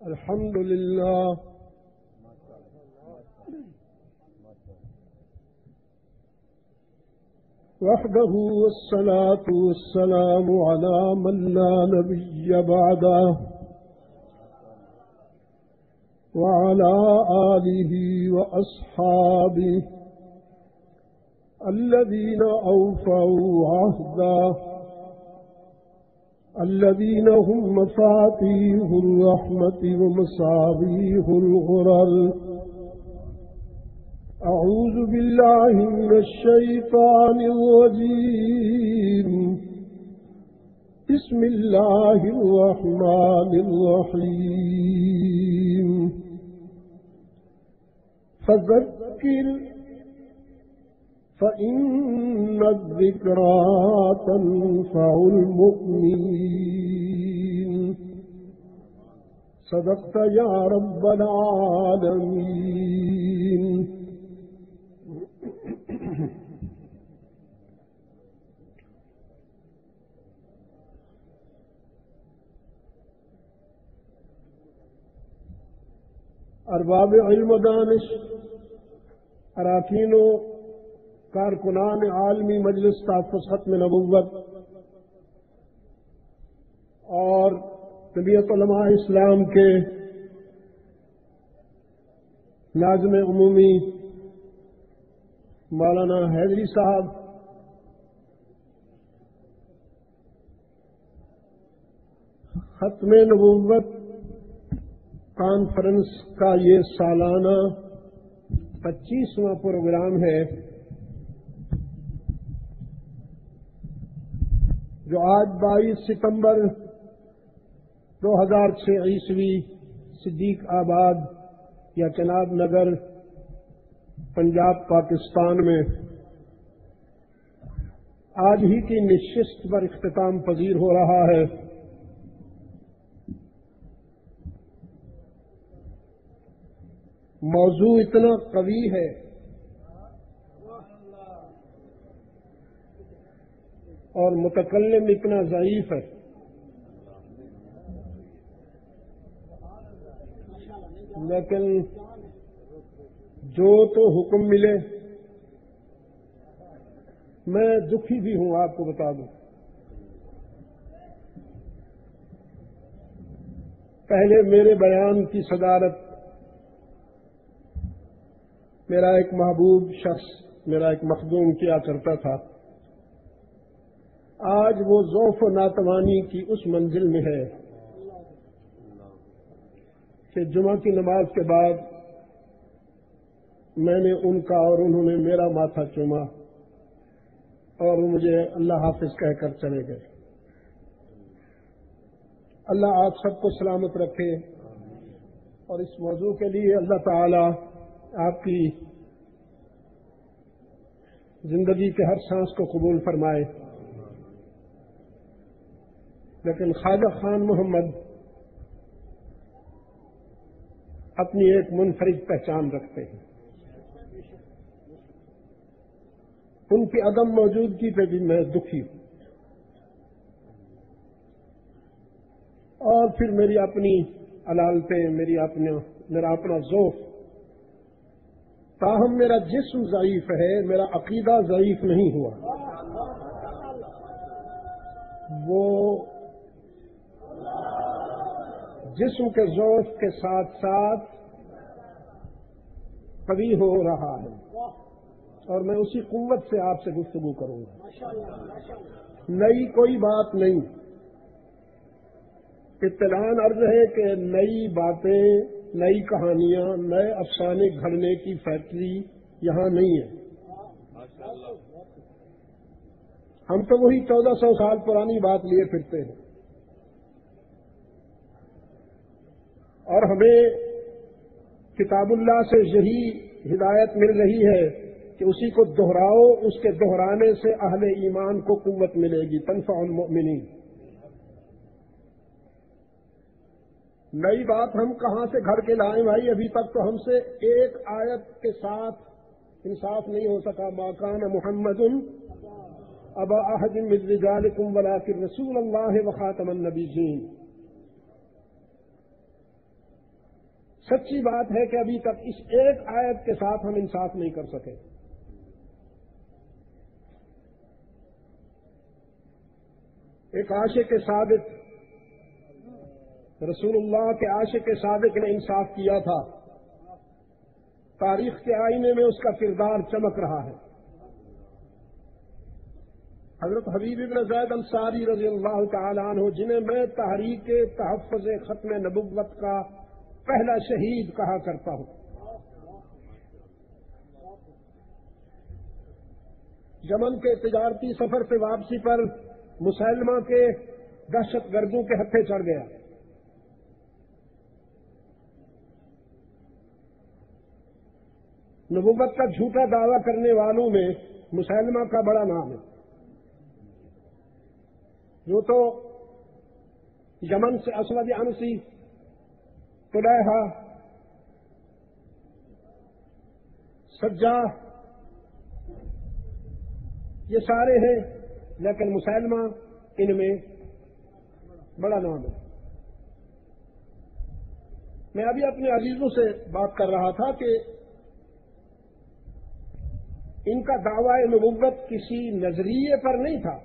الحمد لله وحده والصلاة والسلام على من لا نبي بعده وعلى آله وأصحابه الذين أوفوا عهده الذين هم مفاتيح الرحمة ومصابيح الغرر. أعوذ بالله من الشيطان الرجيم. بسم الله الرحمن الرحيم. فذكر فإن الذكرى تنفع المؤمنين. صدقت يا رب العالمين. ارباب علم و دانش، اراکین و کارکنان عالمی مجلس تحفظ ختم نبوت اور طبیعت علماء اسلام کے ناظم عمومی مولانا حیدری صاحب، ختم نبوت کانفرنس کا یہ سالانہ 25واں پروگرام ہے جو آج 22 ستمبر 2006 عیسوی صدیق آباد یا چناب نگر پنجاب پاکستان میں آج ہی کی نشست پر اختتام پذیر ہو رہا ہے۔ موضوع اتنا قوی ہے اور متکلم اتنا ضعیف ہے، لیکن جو تو حکم ملے، میں دکھی بھی ہوں، آپ کو بتا دوں۔ پہلے میرے بیان کی صدارت میرا ایک محبوب شخص، میرا ایک مخدوم کیا کرتا تھا۔ آج وہ ضعف و ناتوانی کی اس منزل میں ہے کہ جمعہ کی نماز کے بعد میں نے ان کا اور انہوں نے میرا ماتھا چوما اور مجھے اللہ حافظ کہہ کر چلے گئے۔ اللہ آپ سب کو سلامت رکھے اور اس موضوع کے لیے اللہ تعالی آپ کی زندگی کے ہر سانس کو قبول فرمائے۔ لیکن خواجہ خان محمد اپنی ایک منفرد پہچان رکھتے ہیں۔ ان کی عدم موجودگی پہ بھی میں دکھی ہوں، اور پھر میری اپنی علالتیں، میرا اپنا ذوق، تاہم میرا جسم ضعیف ہے، میرا عقیدہ ضعیف نہیں ہوا۔ وہ جسم کے ذوق کے ساتھ ساتھ قوی ہو رہا ہے، اور میں اسی قوت سے آپ سے گفتگو کروں گا۔ نئی کوئی بات نہیں، اطلاعاً عرض ہے کہ نئی باتیں، نئی کہانیاں، نئے افسانے گھڑنے کی فیکٹری یہاں نہیں ہے۔ ہم تو وہی 1400 سال پرانی بات لیے پھرتے ہیں، اور ہمیں کتاب اللہ سے یہی ہدایت مل رہی ہے کہ اسی کو دہراؤ، اس کے دہرانے سے اہل ایمان کو قوت ملے گی، تنفع المؤمنین۔ نئی بات ہم کہاں سے گھڑ کے لائیں بھائی؟ ابھی تک تو ہم سے ایک آیت کے ساتھ انصاف نہیں ہو سکا۔ ما کان محمد ابا احد من رجالکم ولکن رسول اللہ وخاتم النبیین۔ سچی بات ہے کہ ابھی تک اس ایک آیت کے ساتھ ہم انصاف نہیں کر سکے. ایک عاشق صادق، رسول اللہ کے عاشق صادق نے انصاف کیا تھا. تاریخ کے آئینے میں اس کا کردار چمک رہا ہے. حضرت حبیب بن زید انصاری رضی اللہ تعالی عنہ، جنہیں میں تحریک تحفظ ختم نبوت کا پہلا شہید کہا کرتا ہوں، یمن کے تجارتی سفر سے واپسی پر مسلمہ کے دہشت گردوں کے ہتھے چڑھ گیا. نبوت کا جھوٹا دعویٰ کرنے والوں میں مسلمہ کا بڑا نام ہے. جو تو یمن سے اسود عنسی، طلحہ، سجاح، یہ سارے ہیں، لیکن مسلمہ ان میں بڑا نام ہے. میں ابھی اپنے عزیزوں سے بات کر رہا تھا کہ ان کا دعویٰ نبوت کسی نظریے پر نہیں تھا،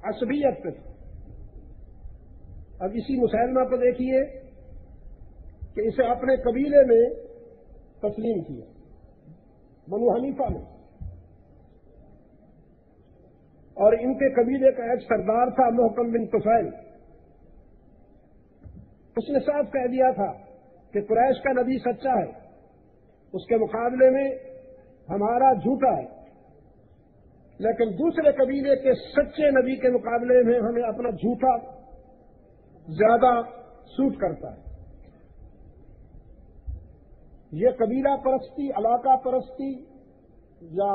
عصبیت پہ تھا. اب اسی مسلمہ کو دیکھیے کہ اسے اپنے قبیلے میں تسلیم کیا، بنو حنیفہ نے، اور ان کے قبیلے کا ایک سردار تھا محکم بن طفیل. اس نے صاف کہہ دیا تھا کہ قریش کا نبی سچا ہے، اس کے مقابلے میں ہمارا جھوٹا ہے، لیکن دوسرے قبیلے کے سچے نبی کے مقابلے میں ہمیں اپنا جھوٹا زیادہ سوٹ کرتا ہے. یہ قبیلہ پرستی، علاقہ پرستی یا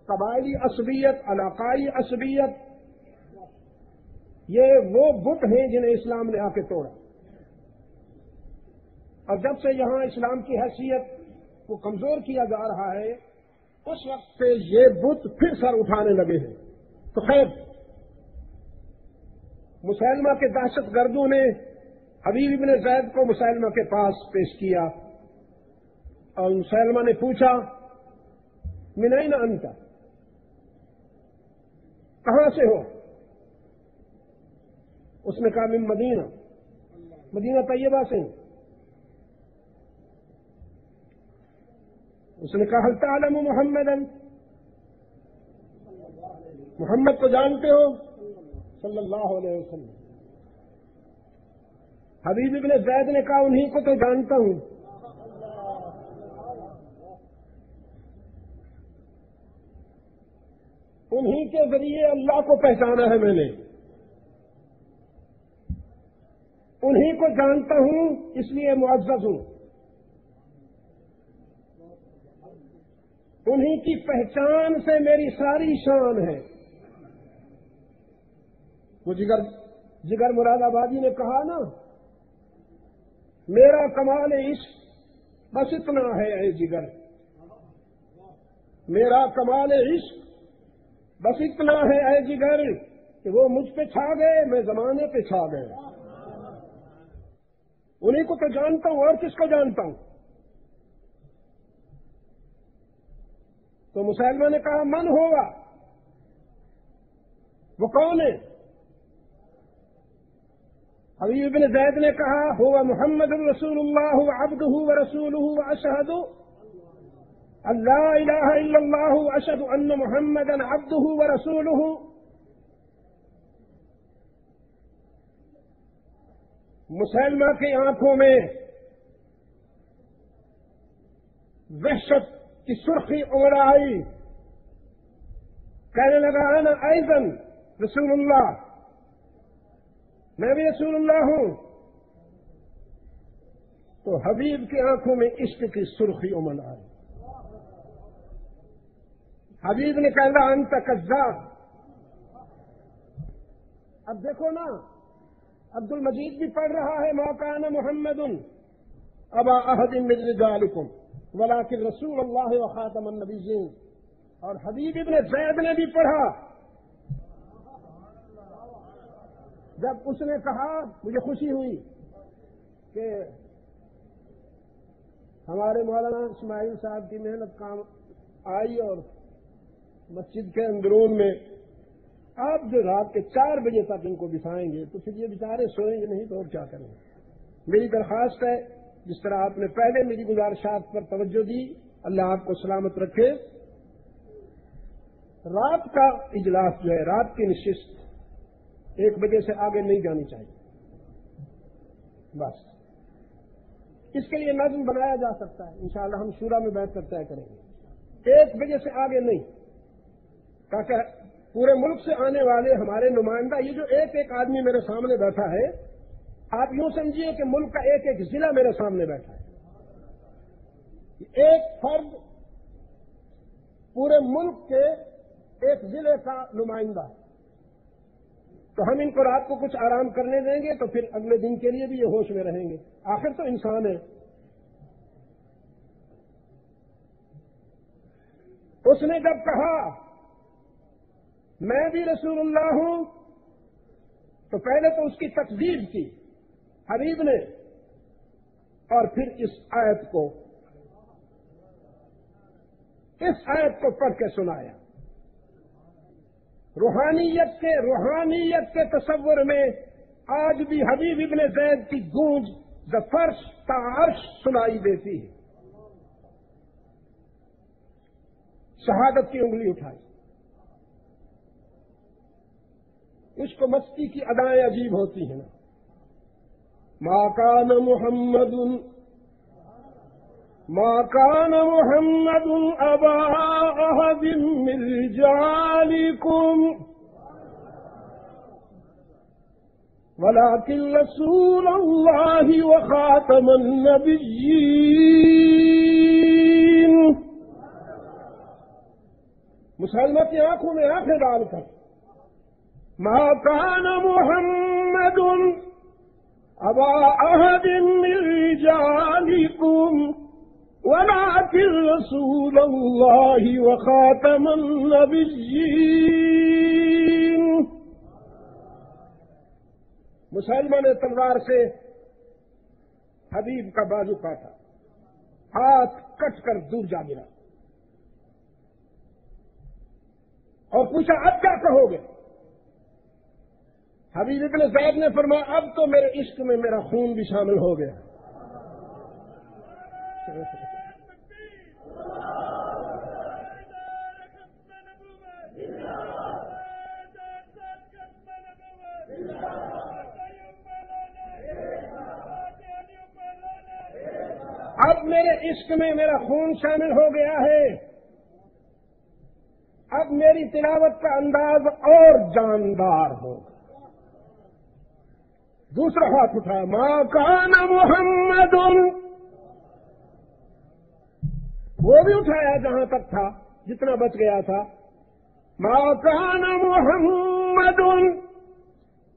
قبائلی عصبیت، علاقائی عصبیت، یہ وہ بت ہیں جنہیں اسلام نے آ کے توڑا. اور جب سے یہاں اسلام کی حیثیت کو کمزور کیا جا رہا ہے، اس وقت سے یہ بت پھر سر اٹھانے لگے ہیں. تو خیر، مسلمہ کے دہشت گردوں نے حبیب بن زید کو مسلمہ کے پاس پیش کیا، اور مسلمہ نے پوچھا من این انت، کہاں سے ہو؟ اس نے کہا من مدینہ، مدینہ طیبہ سے. اس نے کہا هل تعلم محمدا، محمد کو جانتے ہو صلی اللہ علیہ وسلم؟ حبیب بن زید نے کہا انہی کو تو جانتا ہوں. انہی کے ذریعے اللہ کو پہچانا ہے میں نے، انہی کو جانتا ہوں، اس لیے معزز ہوں. انہی کی پہچان سے میری ساری شان ہے. وہ جگر مراد آبادی نے کہا نا، میرا کمال عشق بس اتنا ہے اے جگر، میرا کمال عشق بس اتنا ہے اے جگر کہ وہ مجھ پہ چھا گئے، میں زمانے پہ چھا گیا. انہی کو تو جانتا ہوں، اور کس کو جانتا ہوں؟ تو مسلمہ نے کہا من ہوگا، وہ کون ہے؟ حبیب بن زید نے کہا ہوا محمد رسول اللہ عبدہ ورسولہ واشہد ان لا الہ الا اللہ واشہد ان محمدا عبدہ ورسولہ. مسلمہ کی آنکھوں میں وحشت کی سرخی اڑ آئی، کہنے لگا انا ایضا رسول اللہ، میں بھی رسول اللہ ہوں. تو حبیب کی آنکھوں میں عشق کی سرخی امڑ آئی. حبیب نے کہا انت کذاب. اب دیکھو نا، عبد المجید بھی پڑھ رہا ہے ما کان محمد ابا احد من رجالکم ولکن رسول اللہ وخاتم النبیین، اور حبیب ابن زید نے بھی پڑھا. جب اس نے کہا، مجھے خوشی ہوئی کہ ہمارے مولانا اسماعیل صاحب کی محنت کام آئی اور مسجد کے اندرون میں آپ جو رات کے 4 بجے تک ان کو بٹھائیں گے تو پھر یہ بیچارے سوئیں گے نہیں تو اور کیا کریں گے. میری درخواست ہے جس طرح آپ نے پہلے میری گزارشات پر توجہ دی، اللہ آپ کو سلامت رکھے. رات کا اجلاس جو ہے، رات کی نشست 1 بجے سے آگے نہیں جانی چاہیے. بس اس کے لیے نظم بنایا جا سکتا ہے، انشاءاللہ ہم شورا میں بیٹھ کر طے کریں گے. 1 بجے سے آگے نہیں، تاکہ پورے ملک سے آنے والے ہمارے نمائندہ، یہ جو ایک ایک آدمی میرے سامنے بیٹھا ہے، آپ یوں سمجھیے کہ ملک کا ایک ایک ضلع میرے سامنے بیٹھا ہے. ایک فرد پورے ملک کے ایک ضلع کا نمائندہ ہے. تو ہم ان کو رات کو کچھ آرام کرنے دیں گے تو پھر اگلے دن کے لیے بھی یہ ہوش میں رہیں گے. آخر تو انسان ہے. اس نے جب کہا میں بھی رسول اللہ ہوں تو پہلے تو اس کی تکذیب کی حبیب نے، اور پھر اس آیت کو پڑھ کے سنایا. روحانیت کے تصور میں آج بھی حبیب ابن زید کی گونج فرش تا عرش سنائی دیتی ہے. شہادت کی انگلی اٹھائی. عشق و مستی کی ادائیں عجیب ہوتی ہیں نا. ما کان محمد ابا احد من رجالکم ولكن رسول اللہ وخاتم النبیین. مسلمہ کی آنکھوں میں آنکھیں ڈال کر ما كان محمد ابا احد من رجالکم ولكن رسول اللہ وخاتم النبیین. مسلمہ نے تلوار سے حبیب کا بازو کاٹا، ہاتھ کٹ کر دور جا گرا اور پوچھا اب کیا کہو گے؟ حبیب ابن زید نے فرمایا اب تو میرے عشق میں میرا خون بھی شامل ہو گیا. اب میرے عشق میں میرا خون شامل ہو گیا ہے. اب میری تلاوت کا انداز اور جاندار ہوگا. دوسرا ہاتھ اٹھایا ما کان محمد، وہ بھی اٹھایا جہاں تک تھا جتنا بچ گیا تھا. ما کان محمد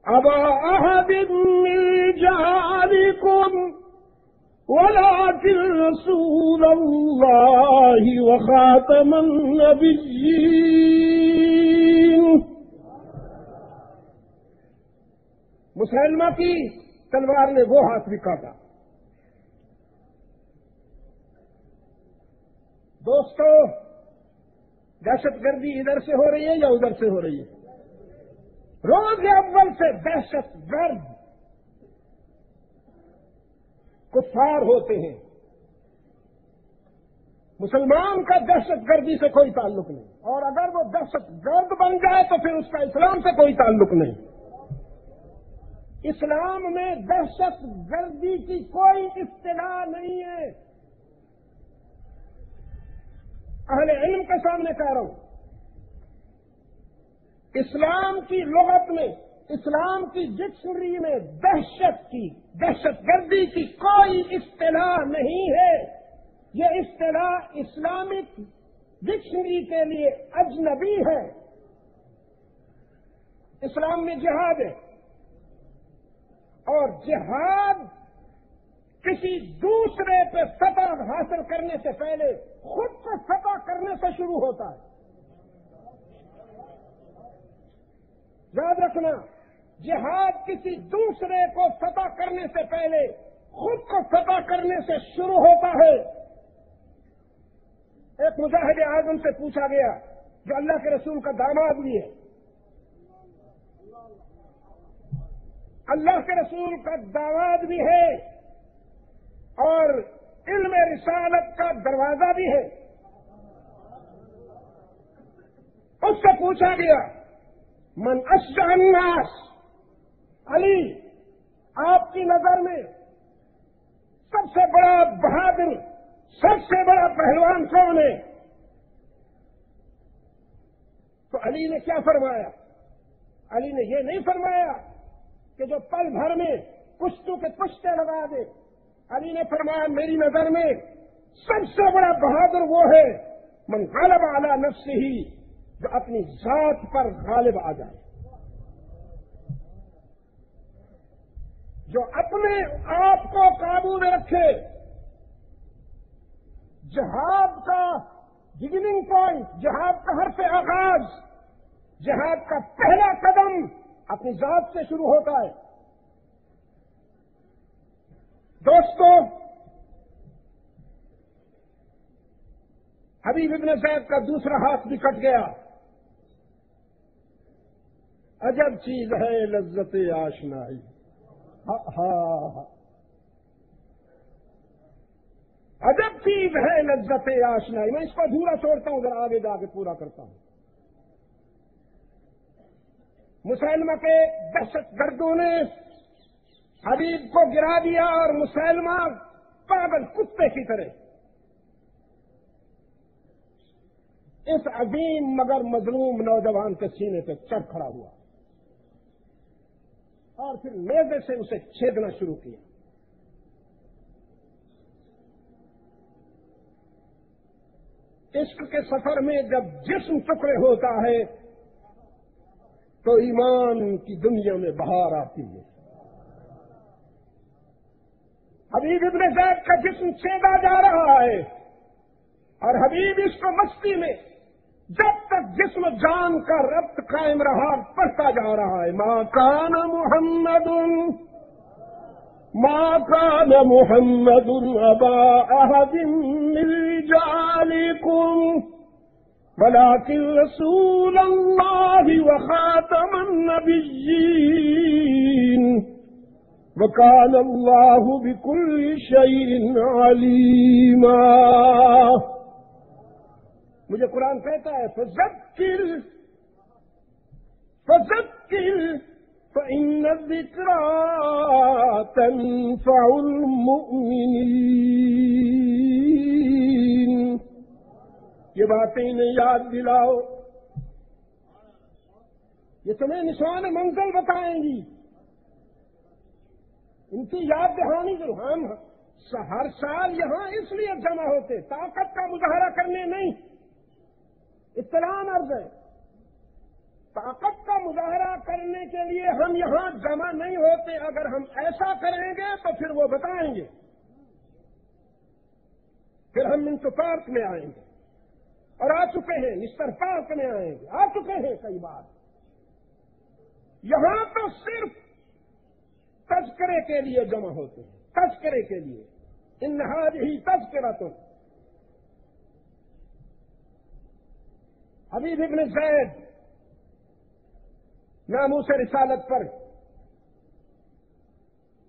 ابا احد من رجالکم ولكن رسول اللہ وخاتم النبیین. مسلمہ کی تلوار نے وہ ہاتھ بھی کاٹا. دوستو، دہشت گردی ادھر سے ہو رہی ہے یا ادھر سے ہو رہی ہے؟ روز اول سے دہشت گرد کفار ہوتے ہیں. مسلمان کا دہشت گردی سے کوئی تعلق نہیں، اور اگر وہ دہشت گرد بن جائے تو پھر اس کا اسلام سے کوئی تعلق نہیں. اسلام میں دہشت گردی کی کوئی اصطلاح نہیں ہے. اہل علم کے سامنے کہہ رہا ہوں، اسلام کی لغت میں، اسلام کی ڈکشنری میں دہشت گردی کی کوئی اصطلاح نہیں ہے. یہ اصطلاح اسلامک ڈکشنری کے لیے اجنبی ہے. اسلام میں جہاد ہے، اور جہاد کسی دوسرے پہ فتح حاصل کرنے سے پہلے خود کو فتح کرنے سے شروع ہوتا ہے. یاد رکھنا، جہاد کسی دوسرے کو فتح کرنے سے پہلے خود کو فتح کرنے سے شروع ہوتا ہے. مجاہد اعظم سے پوچھا گیا جو اللہ کے رسول کا داماد بھی ہے، اللہ کے رسول کا داماد بھی ہے اور علم رسالت کا دروازہ بھی ہے، اس سے پوچھا گیا من اشجع الناس، علی آپ کی نظر میں سب سے بڑا بہادر، سب سے بڑا پہلوان کون ہے؟ تو علی نے کیا فرمایا؟ علی نے یہ نہیں فرمایا کہ جو پل بھر میں پشتوں کے پشتے لگا دے، علی نے فرمایا میری نظر میں سب سے بڑا بہادر وہ ہے من غلب علی نفسہ، جو اپنی ذات پر غالب آ جائے، جو اپنے آپ کو قابو میں رکھے۔ جہاد کا بگننگ پوائنٹ، جہاد کا حرف آغاز، جہاد کا پہلا قدم اپنی ذات سے شروع ہوتا ہے۔ دوستو، حبیب ابن زید کا دوسرا ہاتھ بھی کٹ گیا۔ عجب چیز ہے لذت آشنائی، عجب چیز ہے لذت آشنائی۔ میں اس کو ادھورا چھوڑتا ہوں، ذرا آگے جا کے پورا کرتا ہوں۔ مسلمہ کے دہشت گردوں نے حبیب کو گرا دیا اور مسلمہ پاگل کتے کی طرح اس عظیم مگر مظلوم نوجوان کے سینے پہ چڑھ کھڑا ہوا اور پھر نیزے سے اسے چھیدنا شروع کیا۔ عشق کے سفر میں جب جسم ٹکڑے ہوتا ہے تو ایمان کی دنیا میں بہار آتی ہے۔ حبیب ابن زید کا جسم چھیدا جا رہا ہے اور حبیب اس کو مستی میں جب تک جسم جان کا ربط قائم رہا پڑھتا جا رہا ہے۔ ما کان محمد ابا احد من رجالکم ولكن رسول اللہ وخاتم النبیین وکان اللہ بکل شیء علیما۔ مجھے قرآن کہتا ہے فذکر فإن الذکریٰ تنفع المؤمنین۔ یہ باتیں انہیں یاد دلاؤ، یہ تمہیں نشان منزل بتائیں گی، ان کی یاد دہانی ضرور۔ ہم ہر سال یہاں اس لیے جمع ہوتے طاقت کا مظاہرہ کرنے نہیں، اطلاع عرض ہے، طاقت کا مظاہرہ کرنے کے لیے ہم یہاں جمع نہیں ہوتے۔ اگر ہم ایسا کریں گے تو پھر وہ بتائیں گے، پھر ہم منٹو پارک میں آئیں گے اور آ چکے ہیں، مسٹر پارک میں آئیں گے، آ چکے ہیں کئی بار۔ یہاں تو صرف تذکرے کے لیے جمع ہوتے ہیں، تذکرے کے لیے۔ ان ہذہ تذکرۃ۔ حبیب ابن زید ناموس رسالت پر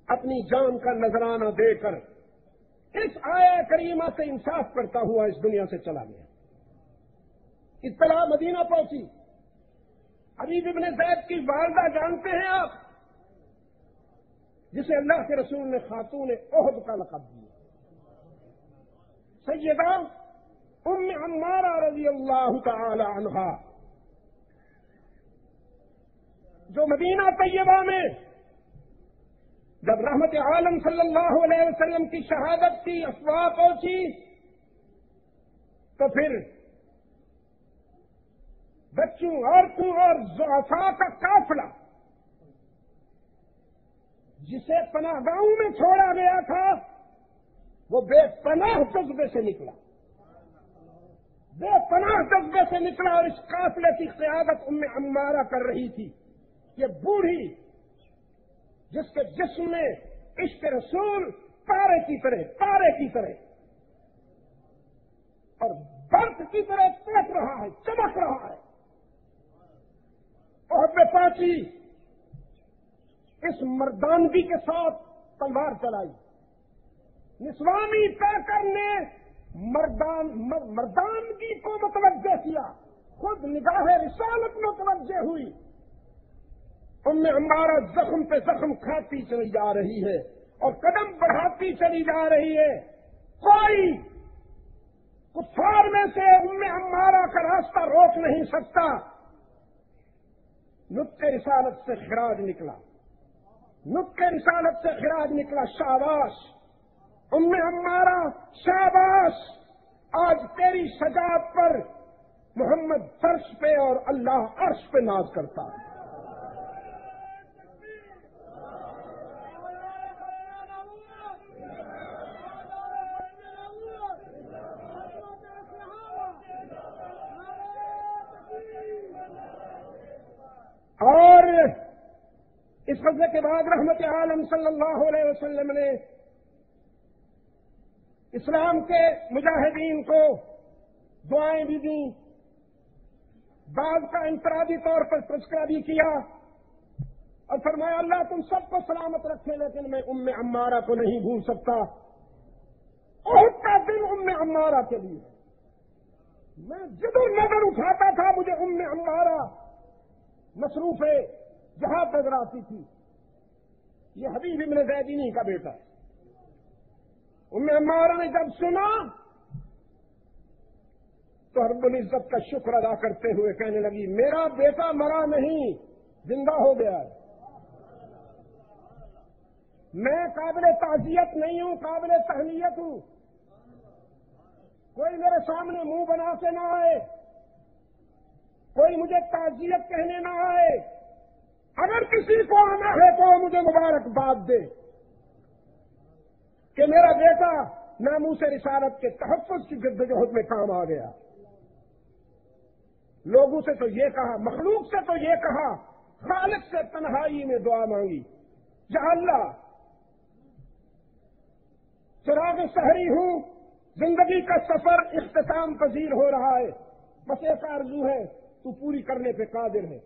اپنی جان کا نذرانہ دے کر اس آیہ کریمہ سے انصاف کرتا ہوا اس دنیا سے چلا گیا۔ اطلاع مدینہ پہنچی۔ حبیب ابن زید کی والدہ جانتے ہیں آپ، جسے اللہ کے رسول نے خاتون احد کا لقب دیا، سیدہ ام عمارہ رضی اللہ تعالی عنہا، جو مدینہ طیبہ میں جب رحمت عالم صلی اللہ علیہ وسلم کی شہادت کی افواہ پہنچی تو پھر بچوں، عورتوں اور ضعفاء کا قافلہ جسے پناہ گاہوں میں چھوڑا گیا تھا وہ بے پناہ جذبے سے نکلا، بے پناہ جذبے سے نکلا، اور اس قافلے کی قیادت ام عمارہ کر رہی تھی۔ یہ بوڑھی جس کے جسم میں عشق رسول پارے کی طرح اور برف کی طرح تڑپ رہا ہے، چمک رہا ہے۔ اور میں پاچی اس مردانگی کے ساتھ تلوار چلائی۔ نسوامی پیکر نے مردانگی کو متوجہ کیا، خود نگاہ رسالت متوجہ ہوئی۔ عمارہ زخم پہ زخم کھاتی چلی جا رہی ہے اور قدم بڑھاتی چلی جا رہی ہے۔ کوئی کفار میں سے عمارہ کا راستہ روک نہیں سکتا۔ نطق رسالت سے خراج نکلا، نطق رسالت سے خراج نکلا، شاباش عمارہ، شاباش، آج تیری شجاعت پر محمد فرش پہ اور اللہ عرش پہ ناز کرتا ہے۔ اور اس غزوے کے بعد رحمت عالم صلی اللہ علیہ وسلم نے اسلام کے مجاہدین کو دعائیں بھی دیں، بعض کا انفرادی طور پر تذکرہ بھی کیا اور فرمایا اللہ تم سب کو سلامت رکھے، لیکن میں عمارہ کو نہیں بھول سکتا۔ احد کا دن عمارہ کے لیے میں جدھر نظر اٹھاتا تھا مجھے عمارہ مصروف جہاد نظر آتی تھی۔ یہ حبیب ابن زیدینی کا بیٹا ہے۔ عمارہ نے جب سنا تو رب العزت کا شکر ادا کرتے ہوئے کہنے لگی میرا بیٹا مرا نہیں، زندہ ہو گیا ہے۔ میں قابل تعزیت نہیں ہوں، قابل تہنیت ہوں۔ کوئی میرے سامنے منہ بنا کے نہ آئے، کوئی مجھے تعزیت کہنے نہ آئے۔ اگر کسی کو آنا ہے تو مجھے مبارکباد دے کہ میرا بیٹا ناموس رسالت کے تحفظ کی جدوجہد میں کام آ گیا۔ لوگوں سے تو یہ کہا، مخلوق سے تو یہ کہا، خالق سے تنہائی میں دعا مانگی، یا اللہ چراغ سحری ہوں، زندگی کا سفر اختتام پذیر ہو رہا ہے، بس ایک آرزو ہے تو پوری کرنے پہ قادر ہے،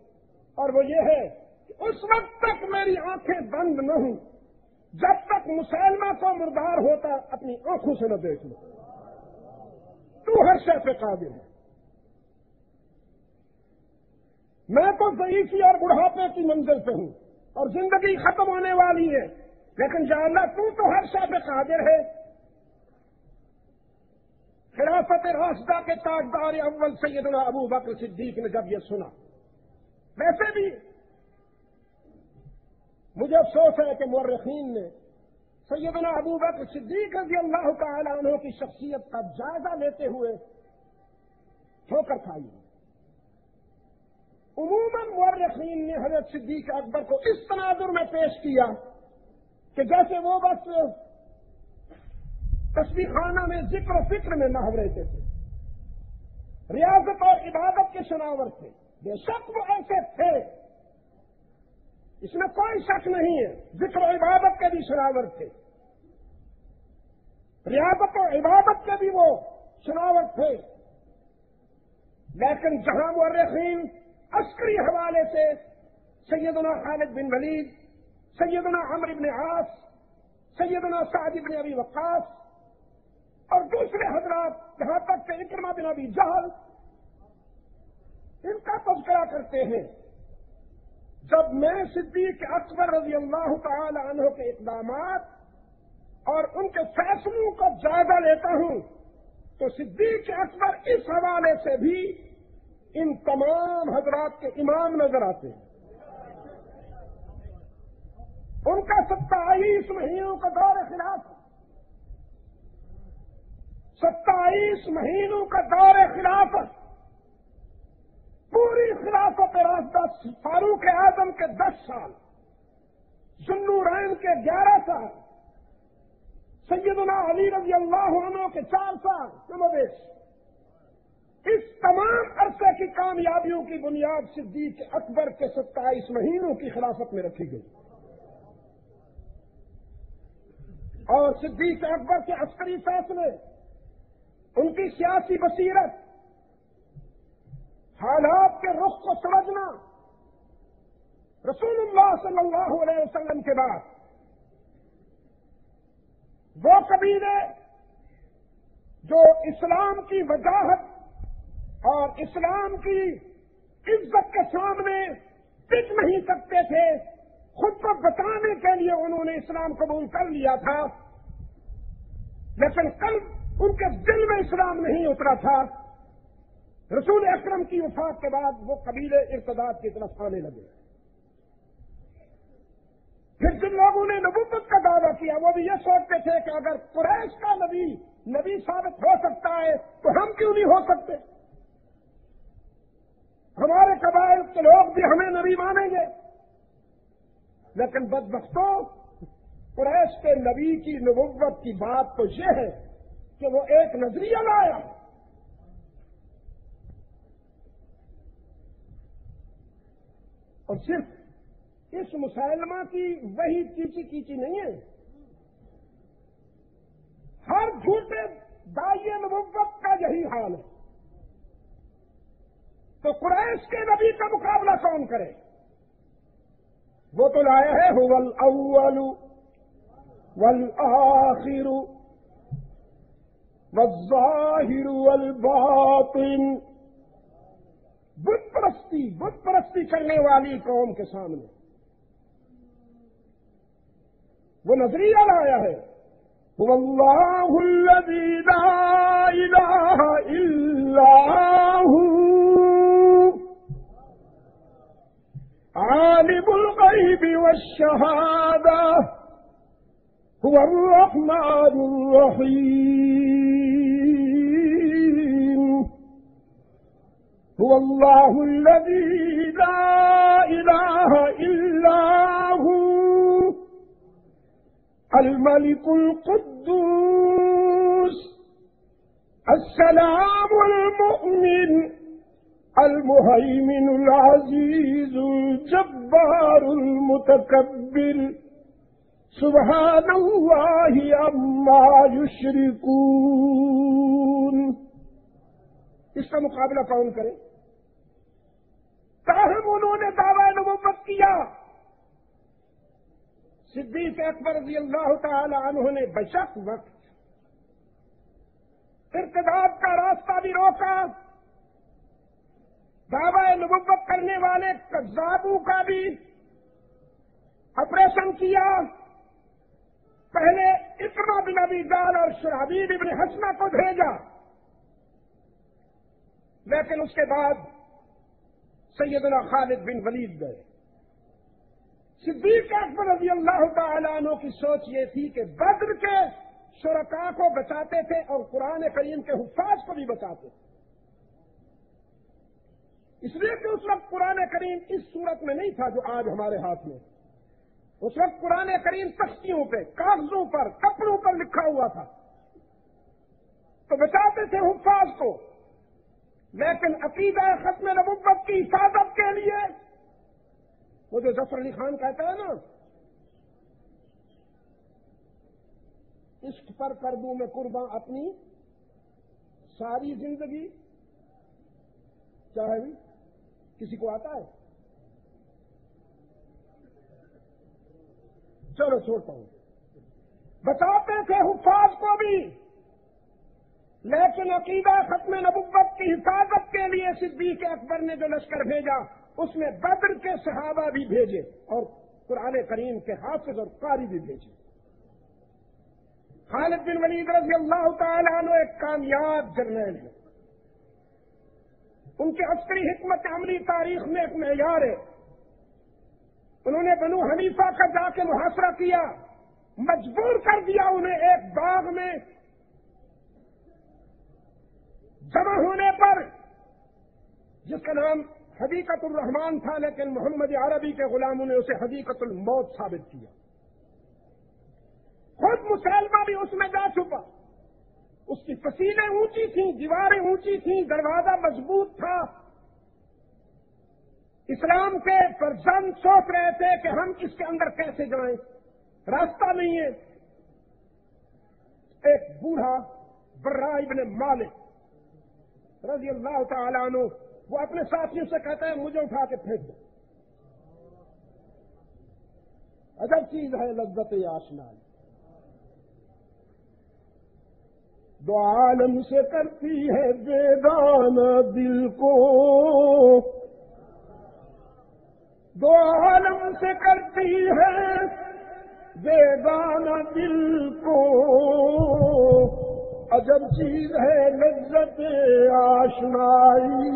اور وہ یہ ہے کہ اس وقت تک میری آنکھیں بند نہ ہوں جب تک مسلمہ کو مردار ہوتا اپنی آنکھوں سے نہ دیکھ لوں۔ تو ہر شے پہ قادر ہے۔ میں تو ضعیفی اور بڑھاپے کی منزل پہ ہوں اور زندگی ختم ہونے والی ہے، لیکن یا اللہ تو ہر شے پہ قادر ہے۔ خلافت راشدہ کے تاجدار اول سیدنا ابو بکر صدیق نے جب یہ سنا، ویسے بھی مجھے افسوس ہے کہ مورخین نے سیدنا ابو بکر صدیق رضی اللہ تعالی عنہ کی شخصیت کا جائزہ لیتے ہوئے ٹھوکر کھائی۔ عموماً مورخین نے حضرت صدیق اکبر کو اس تناظر میں پیش کیا کہ جیسے وہ بس تسبیح خانہ میں ذکر و فکر میں محو رہتے تھے، ریاضت اور عبادت کے شناور تھے۔ بے شک وہ ایسے تھے، اس میں کوئی شک نہیں ہے، ذکر و عبادت کے بھی شناور تھے، ریاضت و عبادت کے بھی وہ شناور تھے، لیکن جہاں مورخین عسکری حوالے سے سیدنا خالد بن ولید، سیدنا عمرو بن عاص، سیدنا سعد بن ابی وقاص اور دوسرے حضرات یہاں تک کہ اکرمہ بن ابی جہل ان کا تذکرہ کرتے ہیں، جب میں صدیق اکبر رضی اللہ تعالی عنہ کے اقدامات اور ان کے فیصلوں کا جائزہ لیتا ہوں تو صدیق اکبر اس حوالے سے بھی ان تمام حضرات کے امام نظر آتے ہیں۔ ان کا 27 مہینوں کا دور خلافت، 27 مہینوں کا دور خلافت، پوری خلافت راشدہ فاروق اعظم کے 10 سال، ذوالنورین کے 11 سال، سیدنا علی رضی اللہ عنہ کے 4 سال، کموبیش اس تمام عرصے کی کامیابیوں کی بنیاد صدیق اکبر کے 27 مہینوں کی خلافت میں رکھی گئی، اور صدیق اکبر کے عسکری فیصلے، ان کی سیاسی بصیرت، حالات کے رخ کو سمجھنا، رسول اللہ صلی اللہ علیہ وسلم کے بعد وہ قبیلے جو اسلام کی وجاہت اور اسلام کی عزت کے سامنے ٹک نہیں سکتے تھے، خود کو بچانے کے لیے انہوں نے اسلام قبول کر لیا تھا، لیکن قلب ان کے دل میں اسلام نہیں اترا تھا۔ رسول اکرم کی وفات کے بعد وہ قبیلے ارتداد کی طرف آنے لگے۔ پھر جن لوگوں نے نبوت کا دعویٰ کیا وہ بھی یہ سوچتے تھے کہ اگر قریش کا نبی ثابت ہو سکتا ہے تو ہم کیوں نہیں ہو سکتے، ہمارے قبائل کے لوگ بھی ہمیں نبی مانیں گے۔ لیکن بدبختوں، قریش کے نبی کی نبوت کی بات تو یہ ہے کہ وہ ایک نظریہ لایا، اور صرف اس مسلمہ کی وہی کیچی کیچی نہیں ہے، ہر جھوٹے داعی نبوت کا یہی حال ہے۔ تو قریش کے نبی کا مقابلہ کون کرے؟ وہ تو لایا ہے هو الاول والآخر والظاہر والباطن، بت پرستی کرنے والی قوم کے سامنے وہ نظریہ لایا ہے هو اللہ الذی لا الہ الا هو عالم الغیب والشہادہ هو الرحمن الرحیم هو اللہ الذی لا الہ الا هو الملك القدوس السلام المؤمن المهيمن العزيز الجبار المتكبر سبحان الله عما يشركون۔ اس کا مقابلہ کون کرے؟ تاہم انہوں نے دعویٰ نبوت کیا۔ صدیق اکبر رضی اللہ تعالی عنہ نے بشک وقت ارتداد کا راستہ بھی روکا، دعویٰ نبوت کرنے والے کذابوں کا بھی آپریشن کیا۔ پہلے اکرمہ بن ابی جہل اور شرحبیل ابن حسنہ کو بھیجا، لیکن اس کے بعد سیدنا خالد بن ولید گئے۔ صدیق اکبر رضی اللہ تعالیٰ عنہ کی سوچ یہ تھی کہ بدر کے شرکاء کو بچاتے تھے اور قرآن کریم کے حفاظ کو بھی بچاتے تھے، اس لیے کہ اس وقت قرآن کریم اس صورت میں نہیں تھا جو آج ہمارے ہاتھ میں۔ اس وقت قرآن کریم تختیوں پہ، کاغذوں پر، کپڑوں پر لکھا ہوا تھا، تو بچاتے تھے حفاظ کو، لیکن عقیدہ ختم نبوت کی حفاظت کے لیے وہ جو ظفر علی خان کہتا ہے نا، عشق پر کر دوں میں قرباں اپنی ساری زندگی، کیا ہے بھی کسی کو آتا ہے؟ چلو چھوڑتا ہوں۔ بچاتے تھے حفاظ کو بھی، لیکن عقیدہ ختم نبوت کی حفاظت کے لیے صدیق اکبر نے جو لشکر بھیجا اس میں بدر کے صحابہ بھی بھیجے اور قرآن کریم کے حافظ اور قاری بھی بھیجے۔ خالد بن ولید رضی اللہ تعالیٰ عنہ ایک کامیاب جرنیل ہے، ان کے عسکری حکمت عملی تاریخ میں ایک معیار ہے۔ انہوں نے بنو حنیفہ کا جا کے محاصرہ کیا، مجبور کر دیا انہیں ایک باغ میں جمع ہونے پر، جس کا نام حدیقۃ الرحمان تھا، لیکن محمد عربی کے غلاموں نے اسے حدیقۃ الموت ثابت کیا۔ خود مسلمہ بھی اس میں جا چھپا، اس کی فصیلیں اونچی تھیں، دیواریں اونچی تھیں، دروازہ مضبوط تھا۔ اسلام کے فرزند سوچ رہے تھے کہ ہم اس کے اندر کیسے جائیں، راستہ نہیں ہے۔ ایک بوڑھا برا ابن مالک رضی اللہ تعالیٰ عنہ وہ اپنے ساتھیوں سے کہتا ہے مجھے اٹھا کے پھینک دو. عجب چیز ہے لذت آشنائی. دو عالم سے کرتی ہے بیگانہ دل کو، دو عالم سے کرتی ہے بیگانہ دل کو، عجب چیز ہے لذت آشنائی.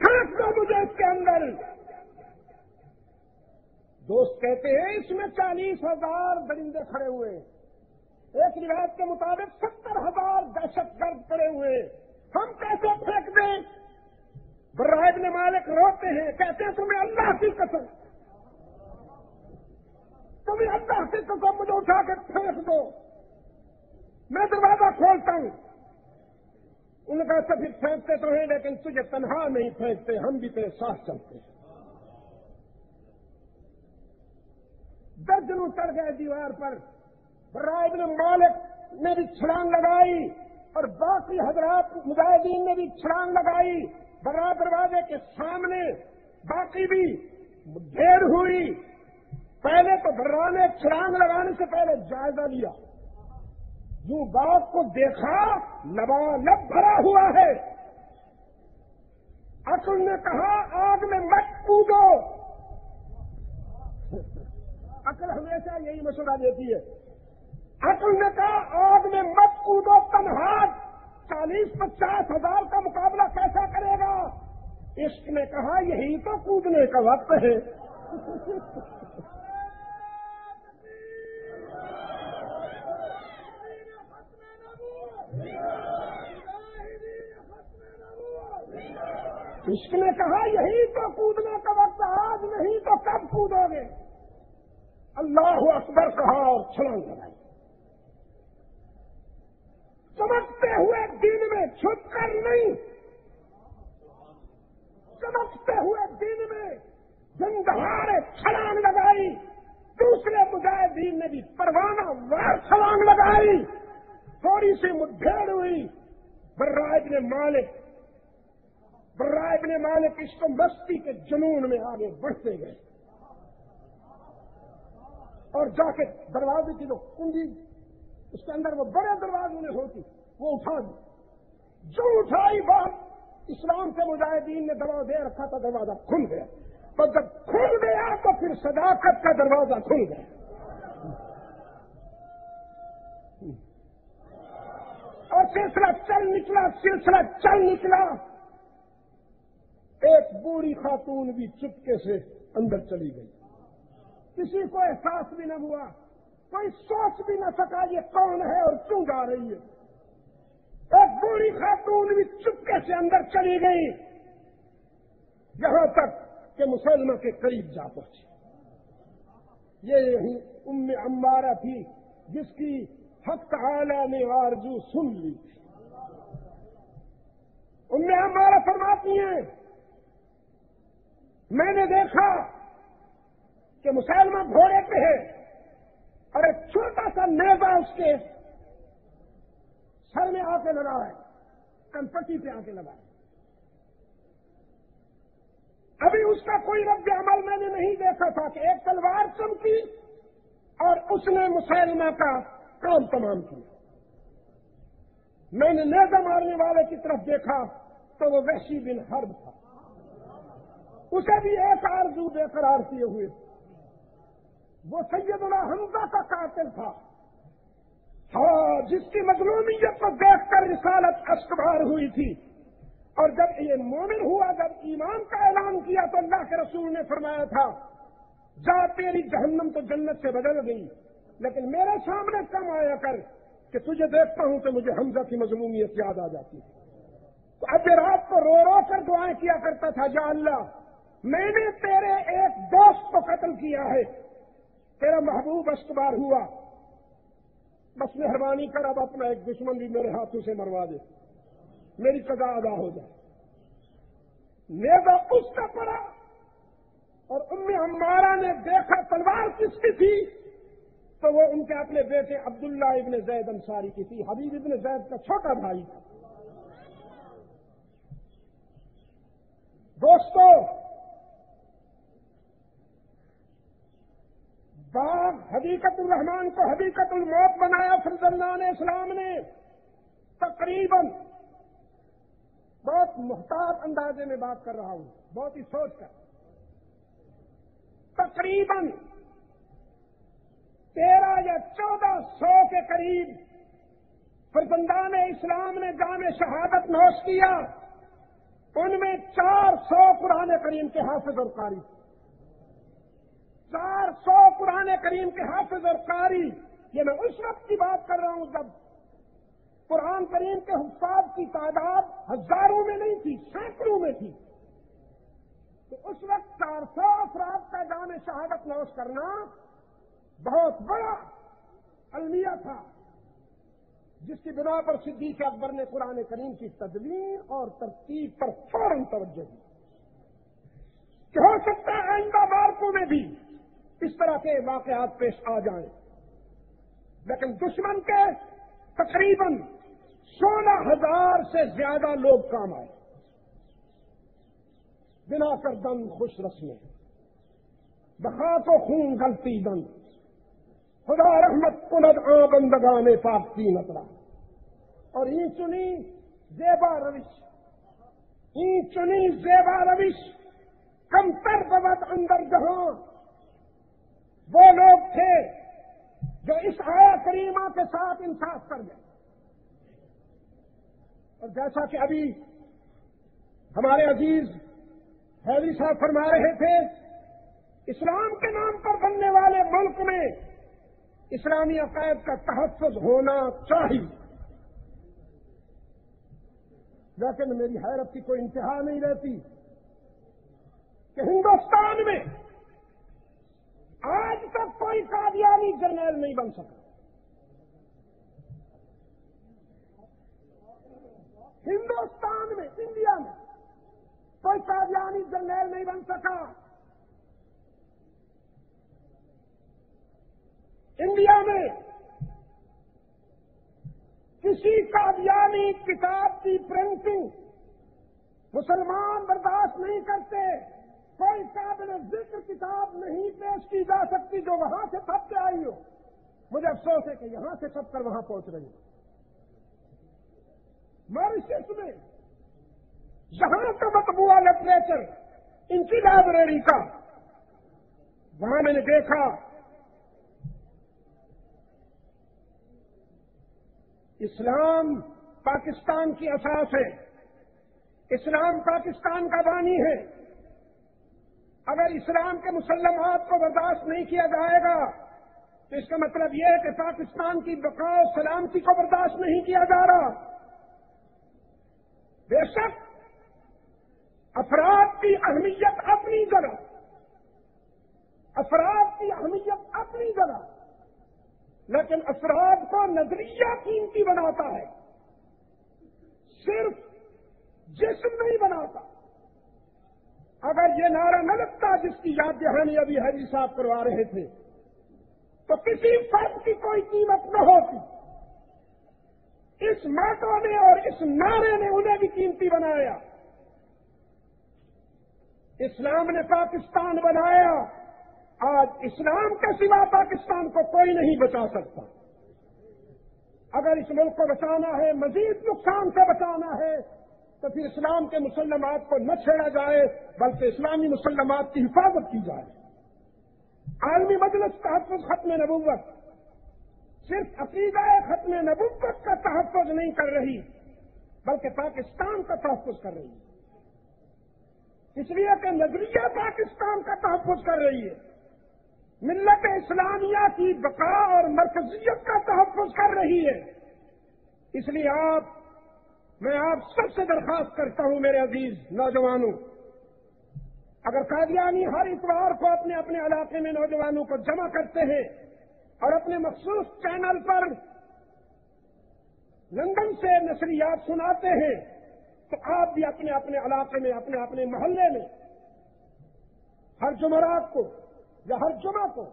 پھینک دو مجھے اس کے اندر. دوست کہتے ہیں اس میں 40,000 درندے کھڑے ہوئے، ایک روایت کے مطابق 70,000 دہشت گرد پڑے ہوئے، ہم کیسے پھینک دیں؟ برا ابن مالک روتے ہیں، کہتے ہیں تمہیں اللہ کی قسم، تمہیں اللہ کی قسم مجھے اٹھا کے پھینک دو، میں دروازہ کھولتا ہوں. ان کا پھر پھینکتے تو ہیں لیکن تجھے تنہا نہیں پھینکتے، ہم بھی تیرے ساتھ چلتے ہیں. درجنوں چڑھ گئے دیوار پر. برا ابن مالک نے بھی چھلانگ لگائی اور باقی حضرات مجاہدین نے بھی چھلانگ لگائی. برا دروازے کے سامنے باقی بھی ڈھیر ہوئی. پہلے تو برا نے چھلانگ لگانے سے پہلے جائزہ لیا، جو بات کو دیکھا لبالب بھرا ہوا ہے. عقل نے کہا آگ میں مت کودو. عقل ہمیشہ یہی مشورہ دیتی ہے. عقل نے کہا آگ میں مت کودو، تنہا 40-50 ہزار کا مقابلہ کیسا کرے گا؟ عشق نے کہا یہی تو کودنے کا وقت ہے. عشق نے کہا یہی تو کودنے کا وقت، آج نہیں تو کب کودو گے؟ اللہ اکبر کہا اور چھلانگ لگائی. چمکتے ہوئے دن میں چھپ کر نہیں، چمکتے ہوئے دن میں جندہار چھلانگ لگائی. دوسرے مجاہدین نے بھی پروانہ وار چھلانگ لگائی. تھوڑی سی مٹھبھیڑ ہوئی. برا ابن مالک اس کو مستی کے جنون میں آگے بڑھتے گئے اور جا کے دروازے کی جو کنڈی اس کے اندر وہ بڑے دروازے میں ہوتی وہ اٹھا دی. جو اٹھائی بات اسلام کے مجاہدین نے دباؤ دے رکھا تھا، دروازہ کھل گیا. تو جب کھل گیا تو پھر صداقت کا دروازہ کھل گیا. اور سلسلہ چل نکلا. ایک بوڑھی خاتون بھی چپکے سے اندر چلی گئی. کسی کو احساس بھی نہ ہوا، کوئی سوچ بھی نہ سکا یہ کون ہے اور کیوں جا رہی ہے. ایک بوڑھی خاتون بھی چپکے سے اندر چلی گئی، یہاں تک کہ مسلمہ کے قریب جا پہنچی. یہی ام عمارہ تھی جس کی حق تعالی نے آرزو سن لی تھی. ام عمارہ فرماتی ہیں میں نے دیکھا کہ مسلمہ گھوڑے پہ ہے اور ایک چھوٹا سا نیزہ اس کے سر میں آ کے لگا ہے، کنپٹی پہ آ کے لگا ہے. ابھی اس کا کوئی رد عمل میں نے نہیں دیکھا تھا کہ ایک تلوار چمکی اور اس نے مسلمہ کا کام تمام کیا. میں نے نیزہ مارنے والے کی طرف دیکھا تو وہ وحشی بن حرب تھا. اسے بھی ایک آرزو بے قرار کیے ہوئے، وہ سیدنا حمزہ کا قاتل تھا. ہاں، جس کی مظلومیت کو دیکھ کر رسالت اشکبار ہوئی تھی. اور جب یہ مومن ہوا، جب ایمان کا اعلان کیا تو اللہ کے رسول نے فرمایا تھا جا تیری جہنم تو جنت سے بدل گئی، لیکن میرے سامنے کم آیا کر کہ تجھے دیکھتا ہوں تو مجھے حمزہ کی مظلومیت یاد آ جاتی ہے. تو اب رات کو رو رو کر دعائیں کیا کرتا تھا، یا اللہ میں نے تیرے ایک دوست کو قتل کیا ہے، تیرا محبوب اشکبار ہوا، بس مہربانی کر اب اپنا ایک دشمن بھی میرے ہاتھوں سے مروا دے، میری قضا ادا ہو جائے. نیزہ اس کا پڑا اور ام عمارہ نے دیکھا تلوار کس کی تھی تو وہ ان کے اپنے بیٹے عبداللہ ابن زید انصاری کی تھی. حبیب ابن زید کا چھوٹا بھائی تھا. دوستو، باغ حدیقت الرحمان کو حدیقت الموت بنایا فرزندان اسلام نے. تقریباً بہت محتاط اندازے میں بات کر رہا ہوں، بہت ہی سوچ کر، تقریباً 13 یا 1400 کے قریب فرزندان اسلام نے جام شہادت نوش کیا. ان میں 400 قرآن کریم کے حافظ اور قاری. 400 قرآن کریم کے حافظ اور قاری. یہ میں اس وقت کی بات کر رہا ہوں جب قرآن کریم کے حفاظ کی تعداد ہزاروں میں نہیں تھی، سینکڑوں میں تھی. تو اس وقت 400 افراد کا جام شہادت نوش کرنا بہت بڑا المیہ تھا، جس کی بنا پر صدیق اکبر نے قرآن کریم کی تدوین اور ترتیب پر فوراً توجہ دی کہ ہو سکتا ہے آئندہ بارکوں میں بھی اس طرح کے واقعات پیش آ جائیں. لیکن دشمن کے تقریباً 16,000 سے زیادہ لوگ کام آئے. بنا کر دم خوش رسمیں بخا تو خون گلتی دم، خدا رحمت کند آ بندگان پاک کی نترا. اور این چنی زیبا روش، این چنی زیبا روش کم تر بود اندر جہاں. وہ لوگ تھے جو اس آیا کریمہ کے ساتھ انصاف کر گئے. اور جیسا کہ ابھی ہمارے عزیز حیدری صاحب فرما رہے تھے، اسلام کے نام پر بننے والے ملک میں اسلامی عقائد کا تحفظ ہونا چاہیے. لیکن میری حیرت کی کوئی انتہا نہیں رہتی کہ ہندوستان میں آج تک کوئی قادیانی جرنیل نہیں بن سکا. ہندوستان میں، انڈیا میں کوئی قادیانی جرنیل نہیں بن سکا. انڈیا میں کسی قادیانی کتاب کی پرنٹنگ مسلمان برداشت نہیں کرتے. کوئی قابل ذکر کتاب نہیں پیش کی جا سکتی جو وہاں سے چھپ کے آئی ہو. مجھے افسوس ہے کہ یہاں سے چھپ کر وہاں پہنچ رہی ہے. ماریشس میں جہاں کا مطبوعہ لٹریچر ان کی لائبریری کا، وہاں میں نے دیکھا اسلام پاکستان کی اساس ہے، اسلام پاکستان کا بانی ہے. اگر اسلام کے مسلمات کو برداشت نہیں کیا جائے گا تو اس کا مطلب یہ ہے کہ پاکستان کی بقا و سلامتی کو برداشت نہیں کیا جا رہا. بے شک افراد کی اہمیت اپنی جگہ، افراد کی اہمیت اپنی جگہ، لیکن افراد کو نظریہ قیمتی بناتا ہے، صرف جسم نہیں بناتا. اگر یہ نعرہ نہ لگتا جس کی یاد دہانی ابھی حیدری صاحب کروا رہے تھے تو کسی فرد کی کوئی قیمت نہ ہوتی. اس ماٹو نے اور اس نعرے نے انہیں بھی قیمتی بنایا. اسلام نے پاکستان بنایا. آج اسلام کے سوا پاکستان کو کوئی نہیں بچا سکتا. اگر اس ملک کو بچانا ہے، مزید نقصان سے بچانا ہے، تو پھر اسلام کے مسلمات کو نہ چھیڑا جائے بلکہ اسلامی مسلمات کی حفاظت کی جائے. عالمی مجلس تحفظ ختم نبوت صرف عقیدہ ختم نبوت کا تحفظ نہیں کر رہی بلکہ پاکستان کا تحفظ کر رہی ہے. اس لیے کہ نظریہ پاکستان کا تحفظ کر رہی ہے، ملت اسلامیہ کی بقا اور مرکزیت کا تحفظ کر رہی ہے. اس لیے میں آپ سب سے درخواست کرتا ہوں میرے عزیز نوجوانوں، اگر قادیانی ہر اتوار کو اپنے اپنے علاقے میں نوجوانوں کو جمع کرتے ہیں اور اپنے مخصوص چینل پر لندن سے نشریات سناتے ہیں، تو آپ بھی اپنے اپنے علاقے میں، اپنے اپنے محلے میں ہر جمعرات کو یا ہر جمعہ کو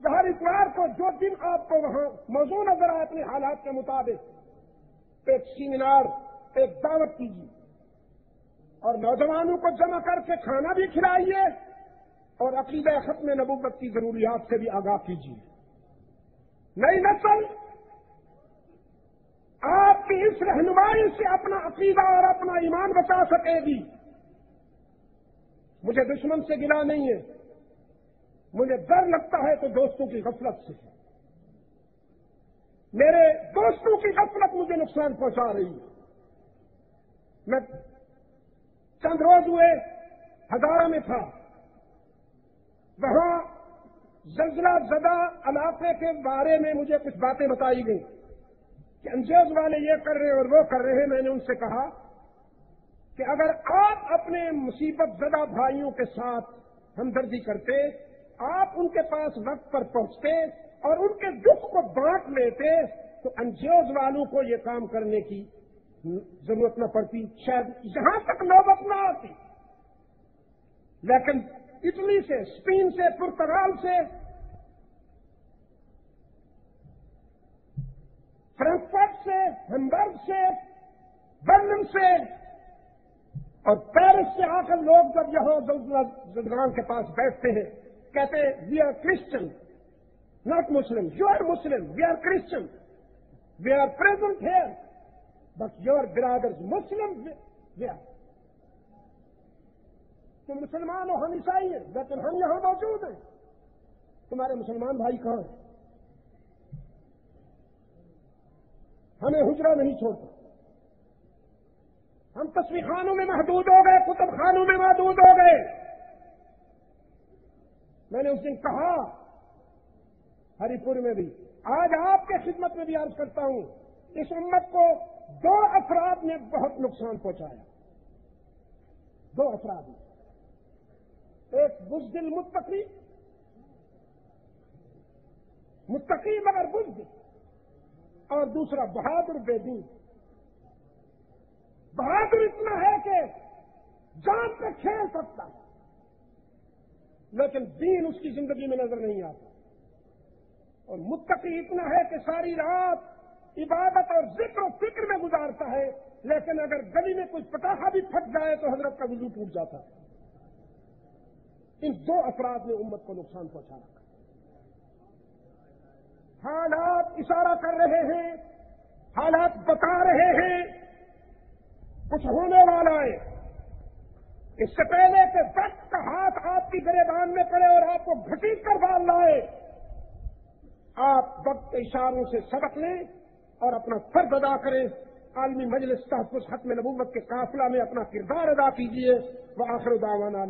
یا ہر اتوار کو جو دن آپ کو وہاں موزوں نظر آئے اپنے حالات کے مطابق ایک سیمینار، ایک دعوت کیجیے. اور نوجوانوں کو جمع کر کے کھانا بھی کھلائیے اور عقیدہ ختم نبوت کی ضروریات سے بھی آگاہ کیجیے. نئی نسل آپ کی اس رہنمائی سے اپنا عقیدہ اور اپنا ایمان بچا سکے گی. مجھے دشمن سے گلا نہیں ہے، مجھے ڈر لگتا ہے تو دوستوں کی غفلت سے. میرے دوستوں کی غفلت مجھے نقصان پہنچا رہی ہے. میں چند روز ہوئے ہزارہ میں تھا، وہاں زلزلہ زدہ علاقے کے بارے میں مجھے کچھ باتیں بتائی گئیں کہ انجیز والے یہ کر رہے ہیں اور وہ کر رہے ہیں. میں نے ان سے کہا کہ اگر آپ اپنے مصیبت زدہ بھائیوں کے ساتھ ہمدردی کرتے، آپ ان کے پاس وقت پر پہنچتے اور ان کے دکھ کو بانٹ لیتے تو انجیز والوں کو یہ کام کرنے کی ضرورت نہ پڑتی، شاید یہاں تک نوبت نہ آتی. لیکن اٹلی سے، اسپین سے، پرتگال سے، فرانکفرٹ سے، ہمبرگ سے، برلن سے اور پیرس سے آ کر لوگ جب یہاں زدگان کے پاس بیٹھتے ہیں کہتے ہیں we are Christian not Muslim. You are Muslim, we are Christian, we are present here but your brothers Muslim. تم مسلمان ہو، ہم عیسائی ہیں، لیکن ہم یہاں موجود ہیں. تمہارے مسلمان بھائی کہاں ہیں؟ ہمیں حجرہ نہیں چھوڑتا. ہم تصویر خانوں میں محدود ہو گئے، کتب خانوں میں محدود ہو گئے. میں نے اس دن کہا ہری پور میں بھی، آج آپ کے خدمت میں بھی عرض کرتا ہوں، اس امت کو دو افراد نے بہت نقصان پہنچایا. دو افراد نے، ایک بزدل متقی مگر بزدل، اور دوسرا بہادر بے دین. بہادر اتنا ہے کہ جان پہ کھیل سکتا ہے لیکن دین اس کی زندگی میں نظر نہیں آتا. اور متقی اتنا ہے کہ ساری رات عبادت اور ذکر و فکر میں گزارتا ہے، لیکن اگر گلی میں کوئی پٹاخہ بھی پھٹ جائے تو حضرت کا وضو ٹوٹ جاتا ہے. ان دو افراد نے امت کو نقصان پہنچا رکھا. حالات اشارہ کر رہے ہیں، حالات بتا رہے ہیں کچھ ہونے والا ہے. اس سے پہلے کہ وقت کا ہاتھ آپ کی گریبان میں پڑے اور آپ کو گھسیٹ کر ڈال لائے، آپ وقت کے اشاروں سے سبق لیں اور اپنا فرض ادا کریں. عالمی مجلس تحفظ ختم نبوت کے قافلہ میں اپنا کردار ادا کیجیے. وآخر دعوانا